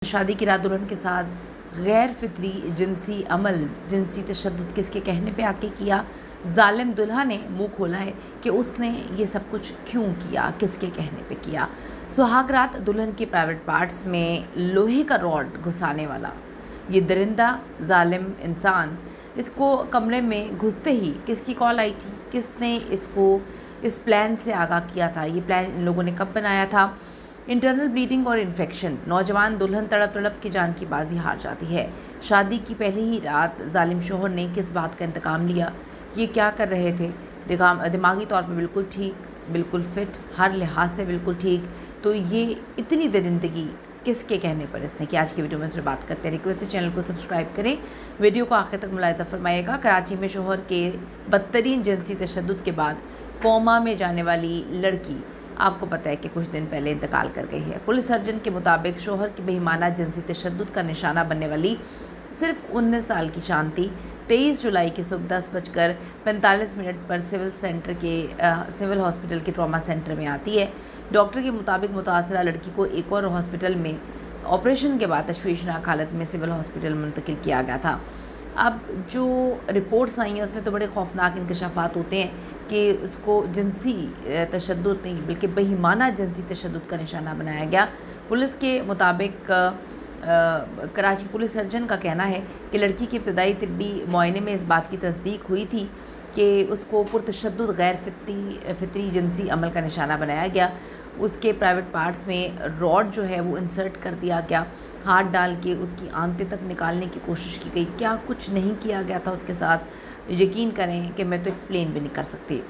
शादी की रात दुल्हन के साथ गैर फितरी जिनसी अमल, जिनसी तशद्दुद किसके कहने पे आके किया। जालिम दुल्हा ने मुंह खोला है कि उसने ये सब कुछ क्यों किया, किसके कहने पे किया। सुहाग रात दुल्हन के प्राइवेट पार्ट्स में लोहे का रॉड घुसाने वाला ये दरिंदा जालिम इंसान, इसको कमरे में घुसते ही किसकी कॉल आई थी, किसने इसको इस प्लान से आगाह किया था, ये प्लान इन लोगों ने कब बनाया था। इंटरनल ब्लीडिंग और इन्फेक्शन, नौजवान दुल्हन तड़प तड़प के जान की बाजी हार जाती है। शादी की पहली ही रात जालिम शोहर ने किस बात का इंतकाम लिया, ये क्या कर रहे थे। दिमागी तौर पर बिल्कुल ठीक, बिल्कुल फिट, हर लिहाज से बिल्कुल ठीक, तो ये इतनी दरिंदगी किसके कहने पर इसने कि आज की वीडियो में इस पर बात करते हैं। रिक्वेस्ट है चैनल को सब्सक्राइब करें, वीडियो को आखिर तक मुलाहिजा फरमाइएगा। कराची में शोहर के बदतरीन जिनसी तशद्दुद के बाद कोमा में जाने वाली लड़की आपको पता है कि कुछ दिन पहले इंतकाल कर गई है। पुलिस सर्जन के मुताबिक शोहर की बेईमाना जिनसी तशद्दुद का निशाना बनने वाली सिर्फ 19 साल की शांति 23 जुलाई की सुबह 10:45 पर सिविल हॉस्पिटल के ट्रॉमा सेंटर में आती है। डॉक्टर के मुताबिक मुतासरा लड़की को एक और हॉस्पिटल में ऑपरेशन के बाद तशवीशनाक हालत में सिविल हॉस्पिटल मुंतकिल किया गया था। अब जो रिपोर्ट्स आई हैं उसमें तो बड़े खौफनाक इंकशाफात होते हैं कि उसको जिनसी तशद्दुद नहीं बल्कि बेईमाना जिनसी तशद्दुद का निशाना बनाया गया। पुलिस के मुताबिक कराची पुलिस सर्जन का कहना है कि लड़की के इब्तदाई तिब्बी मुआयने में इस बात की तस्दीक हुई थी कि उसको पुरतशद्दुद गैर फितरी जिनसी अमल का निशाना बनाया गया। उसके प्राइवेट पार्ट्स में रॉड जो है वो इंसर्ट कर दिया गया, हाथ डाल के उसकी आंतें तक निकालने की कोशिश की गई। क्या कुछ नहीं किया गया था उसके साथ, यकीन करें कि मैं तो एक्सप्लेन भी नहीं कर सकती।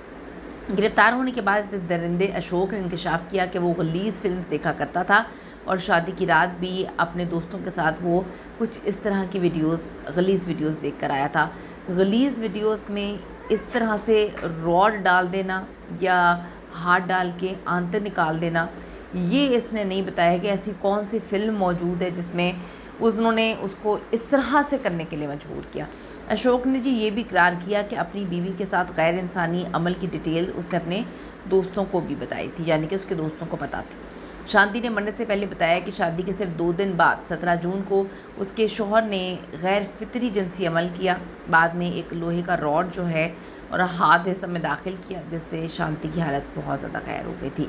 गिरफ्तार होने के बाद दरिंदे अशोक ने इंकशाफ किया कि वो गलीज़ फिल्म्स देखा करता था और शादी की रात भी अपने दोस्तों के साथ वो कुछ इस तरह की गलीज़ वीडियोस देख कर आया था। गलीज़ वीडियोस में इस तरह से रॉड डाल देना या हाथ डाल के आंतें निकाल देना, ये इसने नहीं बताया कि ऐसी कौन सी फ़िल्म मौजूद है जिसमें उन्होंने उसको इस तरह से करने के लिए मजबूर किया। अशोक ने जी ये भी इकरार किया कि अपनी बीवी के साथ गैर इंसानी अमल की डिटेल उसने अपने दोस्तों को भी बताई थी, यानी कि उसके दोस्तों को पता थी। शांति ने मरने से पहले बताया कि शादी के सिर्फ 2 दिन बाद 17 जून को उसके शौहर ने गैर फितरी जिनसी अमल किया। बाद में एक लोहे का रॉड जो है और हाथ जिस्म में दाखिल किया, जिससे शांति की हालत बहुत ज़्यादा गैर हो गई थी।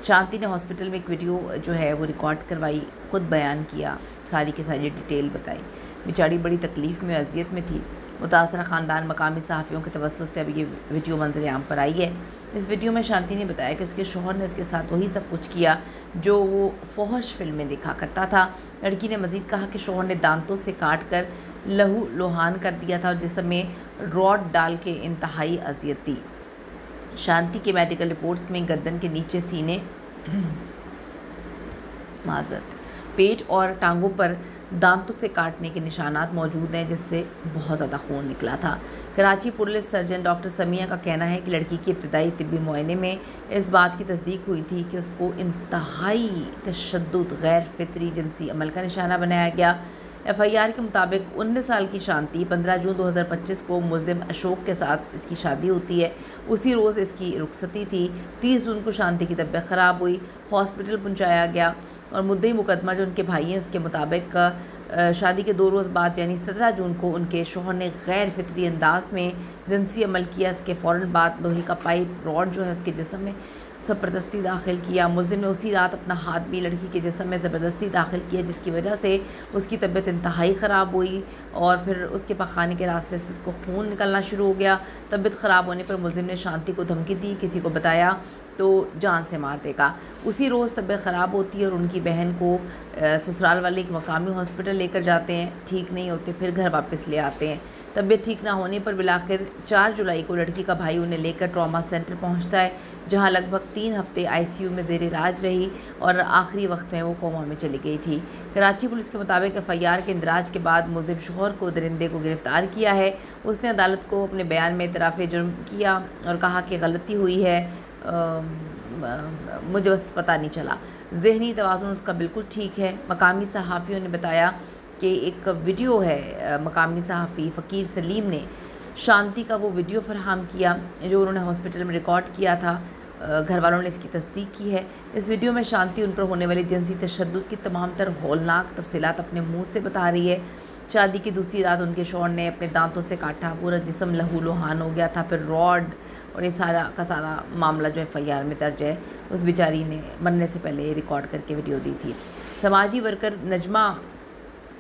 शांति ने हॉस्पिटल में एक वीडियो जो है वो रिकॉर्ड करवाई, ख़ुद बयान किया, सारी की सारी डिटेल बताई। बेचारी बड़ी तकलीफ़ में, अजियत में थी। मुतासरा ख़ानदान मकामी सहाफ़ियों के तवस्सुस से अब ये वीडियो मंजर आम पर आई है। इस वीडियो में शांति ने बताया कि उसके शौहर ने उसके साथ वही सब कुछ किया जो वो फौहश फिल्में देखा करता था। लड़की ने मज़ीद कहा कि शौहर ने दांतों से काट कर लहू लोहान कर दिया था और जिस्म में रॉड डाल के इंतहाई अजियत दी। शांति के मेडिकल रिपोर्ट्स में गर्दन के नीचे सीने, पेट और टांगों पर दांतों से काटने के निशानात मौजूद हैं, जिससे बहुत ज़्यादा खून निकला था। Karachi police surgeon doctor Samiya का कहना है कि लड़की के इब्तदाई तिब्बी मुआयने में इस बात की तस्दीक हुई थी कि उसको इंतहाई तशद्दुद गैर फितरी जिनसी अमल का निशाना बनाया गया। FIR के मुताबिक 19 साल की शांति 15 जून 2025 को मुल्ज़िम अशोक के साथ इसकी शादी होती है। उसी रोज़ इसकी रुखसती थी। 30 जून को शांति की तबीयत ख़राब हुई, हॉस्पिटल पहुंचाया गया और मुद्दई मुकदमा जो उनके भाई हैं उसके मुताबिक शादी के 2 रोज़ बाद यानी 17 जून को उनके शौहर ने गैर फितरी अंदाज में जिनसी अमल किया। इसके फ़ौरन बाद लोहे का पाइप रॉड जो है उसके जिस्म में ज़बरदस्ती दाखिल किया। मुल्ज़िम ने उसी रात अपना हाथ भी लड़की के जिस्म में ज़बरदस्ती दाखिल किया, जिसकी वजह से उसकी तबीयत इंतहाई ख़राब हुई और फिर उसके पखाने के रास्ते से उसको खून निकलना शुरू हो गया। तबीयत ख़राब होने पर मुल्ज़िम ने शांति को धमकी दी, किसी को बताया तो जान से मार देगा। उसी रोज़ तबीयत ख़राब होती है और उनकी बहन को ससुराल वाले एक मकामी हॉस्पिटल लेकर जाते हैं। ठीक नहीं होते, फिर घर वापस ले आते हैं। तबीयत ठीक ना होने पर बिलाखिर 4 जुलाई को लड़की का भाई उन्हें लेकर ट्रॉमा सेंटर पहुंचता है, जहां लगभग 3 हफ्ते ICU में ज़ेर इलाज रही और आखिरी वक्त में वो कोमा में चली गई थी। कराची पुलिस के मुताबिक FIR के इंदराज के बाद मुल्ज़िम शौहर को दरिंदे को गिरफ़्तार किया है। उसने अदालत को अपने बयान में इतराफ़ जुर्म किया और कहा कि गलती हुई है, मुझे बस पता नहीं चला। ज़हनी तवाज़ुन उसका बिल्कुल ठीक है। मकामी सहाफ़ियों ने बताया कि एक वीडियो है, मकामी सहाफ़ी फ़कीर सलीम ने शांति का वो वीडियो फरहम किया जो उन्होंने हॉस्पिटल में रिकॉर्ड किया था घर वालों ने इसकी तस्दीक की है। इस वीडियो में शांति उन पर होने वाली जिनसी तशद्दुद की तमाम तर हौलनाक तफसीलात अपने मुंह से बता रही है। शादी की दूसरी रात उनके शौहर ने अपने दांतों से काटा, पूरा जिस्म लहूलुहान हो गया था, फिर रॉड, और ये सारा का सारा मामला जो FIR में दर्ज है। उस बेचारी ने मरने से पहले रिकॉर्ड करके वीडियो दी थी। समाजी वर्कर नजमा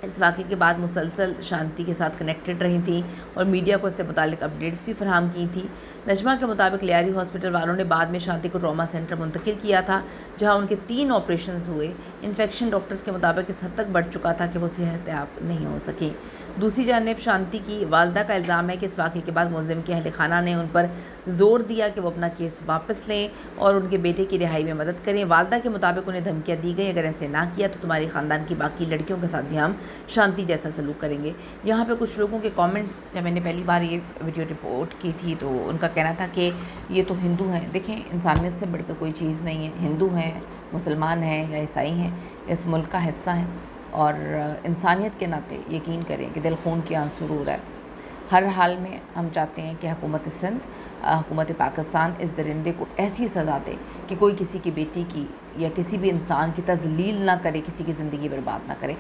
इस वाक़े के बाद मुसलसल शांति के साथ कनेक्टेड रही थी और मीडिया को इससे मुतालिक अपडेट्स भी फराहम की थी। नजमा के मुताबिक लियारी हॉस्पिटल वालों ने बाद में शांति को ट्रॉमा सेंटर मुंतकिल किया था, जहां उनके 3 ऑपरेशंस हुए। इन्फेक्शन डॉक्टर्स के मुताबिक इस हद तक बढ़ चुका था कि वो सेहतयाब नहीं हो सके। दूसरी जानिब शांति की वालदा का इल्ज़ाम है कि इस वाक़े के बाद मुलज़िम के अहल खाना ने उन पर ज़ोर दिया कि वो अपना केस वापस लें और उनके बेटे की रिहाई में मदद करें। वालदा के मुताबिक उन्हें धमकियाँ दी गई, अगर ऐसे ना किया तो तुम्हारे ख़ानदान की बाकी लड़कियों के साथ भी हम शांति जैसा सलूक करेंगे। यहाँ पे कुछ लोगों के कमेंट्स, जब मैंने पहली बार ये वीडियो रिपोर्ट की थी तो उनका कहना था कि ये तो हिंदू हैं। देखें, इंसानियत से बढ़कर कोई चीज़ नहीं है। हिंदू हैं, मुसलमान हैं या ईसाई हैं, इस मुल्क का हिस्सा हैं और इंसानियत के नाते यकीन करें कि दिल खून की आंसू रो रहा है। हर हाल में हम चाहते हैं कि हुकूमत सिंध, हुकूमत पाकिस्तान इस दरिंदे को ऐसी सज़ा दे कि कोई किसी की बेटी की या किसी भी इंसान की तज़लील ना करे, किसी की ज़िंदगी बर्बाद ना करे।